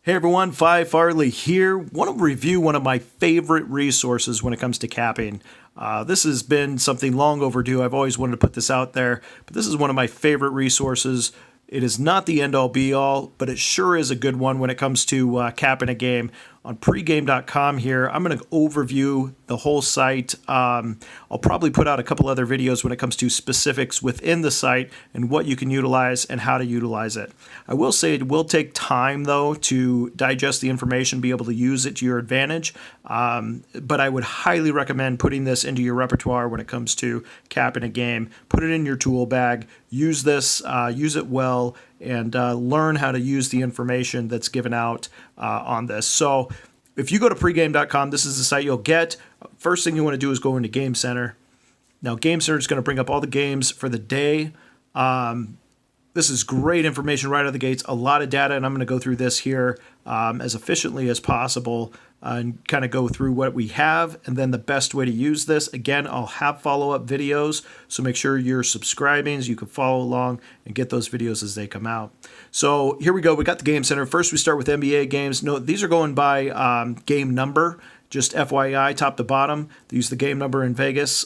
Hey everyone, Phi Farley here. Want to review one of my favorite resources when it comes to capping. This has been something long overdue. I've always wanted to put this out there, but this is one of my favorite resources. It is not the end-all be-all, but it sure is a good one when it comes to capping a game. On Pregame.com here, I'm going to overview the whole site. I'll probably put out a couple other videos when it comes to specifics within the site and what you can utilize and how to utilize it. I will say it will take time, though, to digest the information, be able to use it to your advantage. But I would highly recommend putting this into your repertoire when it comes to capping a game. Put it in your tool bag. Use this. Use it well. And learn how to use the information that's given out on this. So if you go to pregame.com, this is the site you'll get. First thing you want to do is go into Game Center. Now, Game Center is going to bring up all the games for the day. This is great information right out of the gates, a lot of data, and I'm going to go through this here as efficiently as possible and kind of go through what we have and then the best way to use this. Again, I'll have follow-up videos, so make sure you're subscribing so you can follow along and get those videos as they come out. So here we go. We got the Game Center. First, we start with NBA games. No, these are going by game number, just FYI, top to bottom. They use the game number in Vegas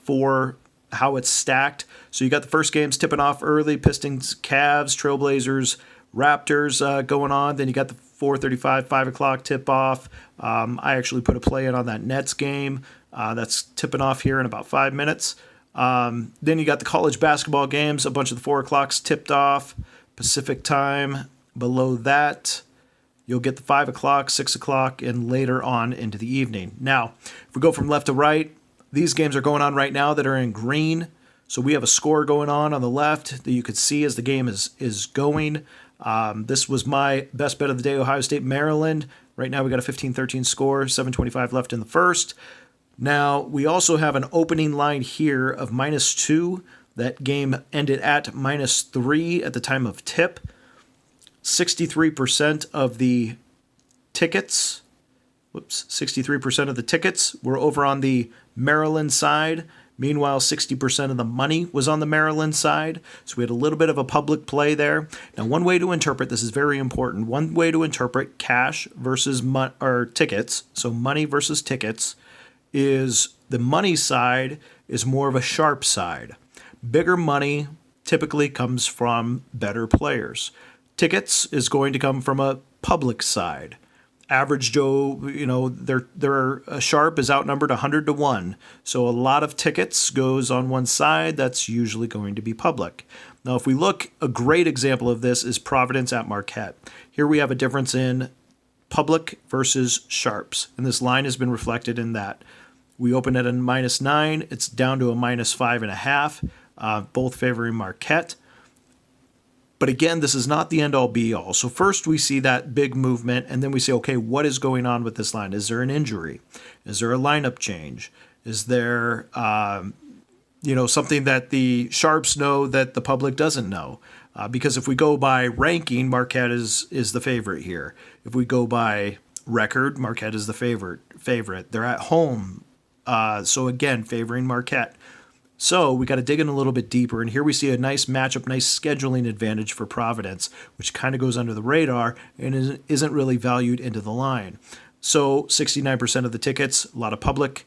for how it's stacked. So you got the first games tipping off early, Pistons, Cavs, Trailblazers, Raptors going on. Then you got the 4:35, 5 o'clock tip-off. I actually put a play in on that Nets game. That's tipping off here in about 5 minutes. Then you got the college basketball games. A bunch of the 4 o'clocks tipped off. Pacific time. Below that, you'll get the 5 o'clock, 6 o'clock, and later on into the evening. Now, if we go from left to right, these games are going on right now that are in green. So we have a score going on the left that you could see as the game is going. This was my best bet of the day, Ohio State, Maryland. Right now we got a 15-13 score, 7:25 left in the first. Now we also have an opening line here of -2. That game ended at -3 at the time of tip. 63% of the tickets, 63% of the tickets were over on the Maryland side. Meanwhile, 60% of the money was on the Maryland side. So we had a little bit of a public play there. Now, one way to interpret this is very important. One way to interpret cash versus tickets, so money versus tickets, is the money side is more of a sharp side. Bigger money typically comes from better players. Tickets is going to come from a public side. Average Joe, their sharp is outnumbered 100-1. So a lot of tickets goes on one side. That's usually going to be public. Now, if we look, a great example of this is Providence at Marquette. Here we have a difference in public versus sharps. And this line has been reflected in that. We opened at a -9. It's down to a -5.5, both favoring Marquette. But again, this is not the end-all be-all. So first we see that big movement, and then we say, okay, what is going on with this line? Is there an injury? Is there a lineup change? Is there, something that the sharps know that the public doesn't know? Because if we go by ranking, Marquette is the favorite here. If we go by record, Marquette is the favorite. They're at home, so again, favoring Marquette. So we got to dig in a little bit deeper, and here we see a nice matchup, nice scheduling advantage for Providence, which kind of goes under the radar and isn't really valued into the line. So 69% of the tickets, a lot of public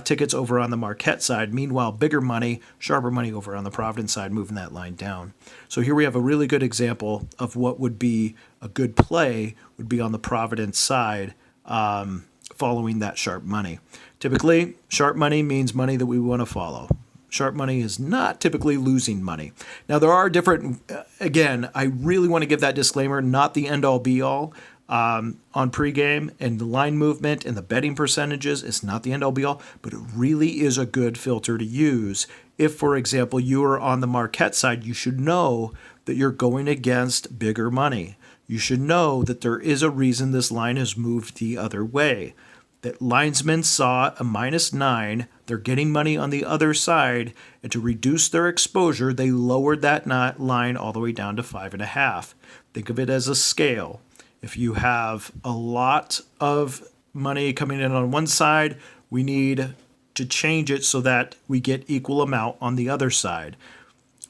tickets over on the Marquette side. Meanwhile, bigger money, sharper money over on the Providence side, moving that line down. So here we have a really good example of what would be a good play would be on the Providence side following that sharp money. Typically, sharp money means money that we want to follow. Sharp money is not typically losing money. Now, there are different, again, I really want to give that disclaimer, not the end-all be-all on pregame, and the line movement and the betting percentages is not the end-all be-all, but it really is a good filter to use. If, for example, you are on the Marquette side, you should know that you're going against bigger money. You should know that there is a reason this line has moved the other way. That linesmen saw a -9, they're getting money on the other side, and to reduce their exposure, they lowered that line all the way down to 5.5. Think of it as a scale. If you have a lot of money coming in on one side, we need to change it so that we get equal amount on the other side.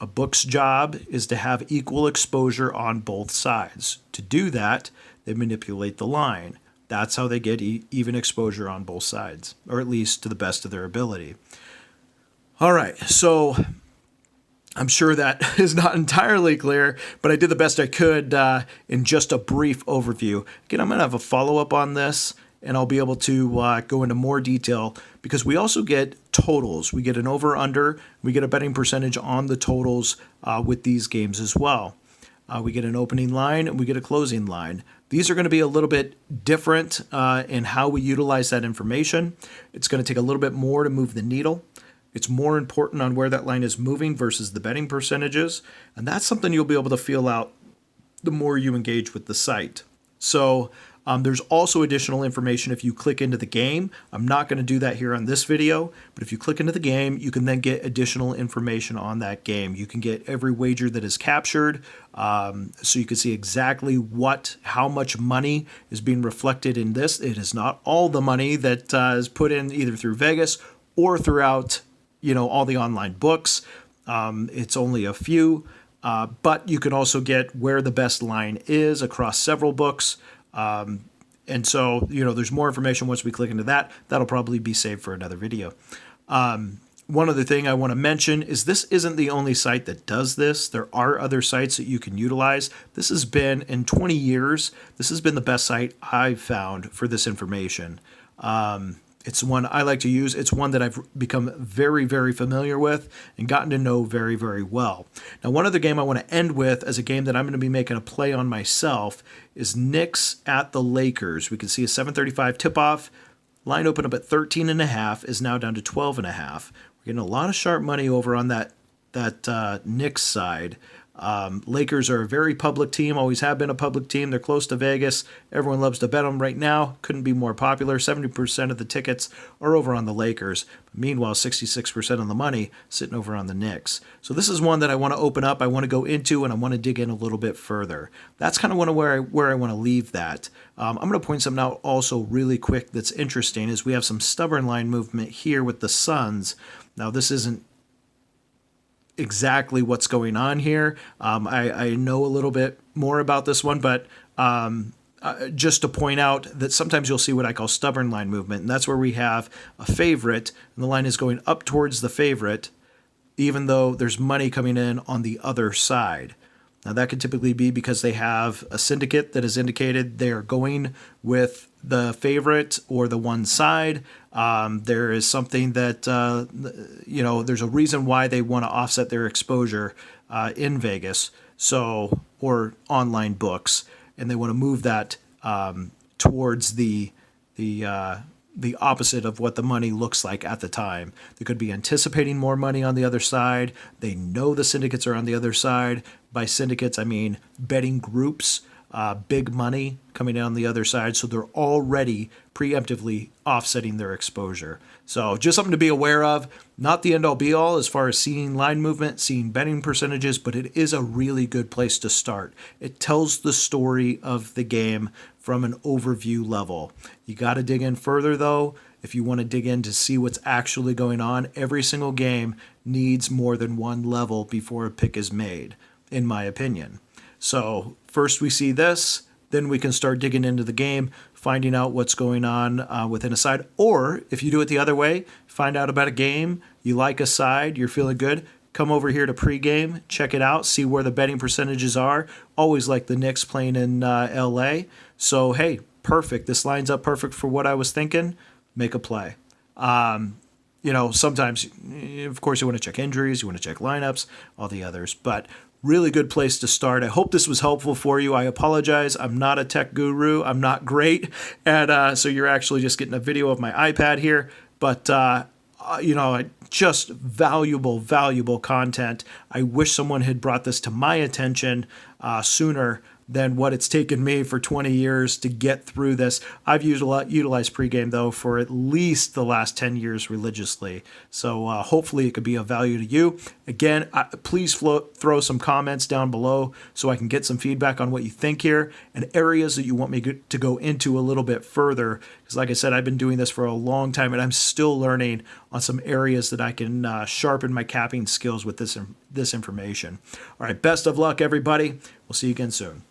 A book's job is to have equal exposure on both sides. To do that, they manipulate the line. That's how they get even exposure on both sides, or at least to the best of their ability. All right, so I'm sure that is not entirely clear, but I did the best I could in just a brief overview. Again, I'm going to have a follow-up on this, and I'll be able to go into more detail because we also get totals. We get an over-under. We get a betting percentage on the totals with these games as well. We get an opening line and we get a closing line. These are going to be a little bit different in how we utilize that information. It's going to take a little bit more to move the needle. It's more important on where that line is moving versus the betting percentages. And that's something you'll be able to feel out the more you engage with the site. So there's also additional information if you click into the game. I'm not going to do that here on this video, but if you click into the game, you can then get additional information on that game. You can get every wager that is captured, so you can see exactly how much money is being reflected in this. It is not all the money that is put in either through Vegas or throughout all the online books. It's only a few, but you can also get where the best line is across several books. And so, there's more information once we click into that. That'll probably be saved for another video. One other thing I want to mention is this isn't the only site that does this. There are other sites that you can utilize. This has been, in 20 years, this has been the best site I've found for this information. It's one I like to use. It's one that I've become very, very familiar with and gotten to know very, very well. Now, one other game I want to end with as a game that I'm going to be making a play on myself is Knicks at the Lakers. We can see a 7:35 tip-off. Line open up at 13.5 is now down to 12.5. We're getting a lot of sharp money over on that Knicks side. Lakers are a very public team, always have been a public team. They're close to Vegas. Everyone loves to bet them right now. Couldn't be more popular. 70% of the tickets are over on the Lakers. Meanwhile, 66% of the money sitting over on the Knicks. So this is one that I want to open up, I want to go into, and I want to dig in a little bit further. That's kind of where I want to leave that. I'm going to point something out also really quick that's interesting is we have some stubborn line movement here with the Suns. Now, this isn't exactly what's going on here. I know a little bit more about this one, but just to point out that sometimes you'll see what I call stubborn line movement, and that's where we have a favorite, and the line is going up towards the favorite, even though there's money coming in on the other side. Now, that could typically be because they have a syndicate that has indicated they are going with the favorite or the one side. There is something that, there's a reason why they want to offset their exposure in Vegas, or online books, and they want to move that towards the opposite of what the money looks like at the time. They could be anticipating more money on the other side. They know the syndicates are on the other side. By syndicates, I mean betting groups, big money coming in on the other side. So they're already preemptively offsetting their exposure. So just something to be aware of. Not the end all be all as far as seeing line movement, seeing betting percentages, but it is a really good place to start. It tells the story of the game from an overview level. You got to dig in further, though. If you want to dig in to see what's actually going on, every single game needs more than one level before a pick is made, in my opinion. So first we see this, then we can start digging into the game, finding out what's going on within a side. Or if you do it the other way, find out about a game, you like a side, you're feeling good, come over here to Pregame, check it out, see where the betting percentages are. Always like the Knicks playing in LA. So, hey, perfect. This lines up perfect for what I was thinking. Make a play. Sometimes, of course, you want to check injuries, you want to check lineups, all the others. But really good place to start. I hope this was helpful for you. I apologize. I'm not a tech guru. I'm not great. And so you're actually just getting a video of my iPad here. But, just valuable content. I wish someone had brought this to my attention sooner than what it's taken me for 20 years to get through this. I've utilized Pregame, though, for at least the last 10 years religiously. So hopefully it could be of value to you. Again, please throw some comments down below so I can get some feedback on what you think here and areas that you want me to go into a little bit further. Because like I said, I've been doing this for a long time and I'm still learning on some areas that I can sharpen my capping skills with this information. All right, best of luck, everybody. We'll see you again soon.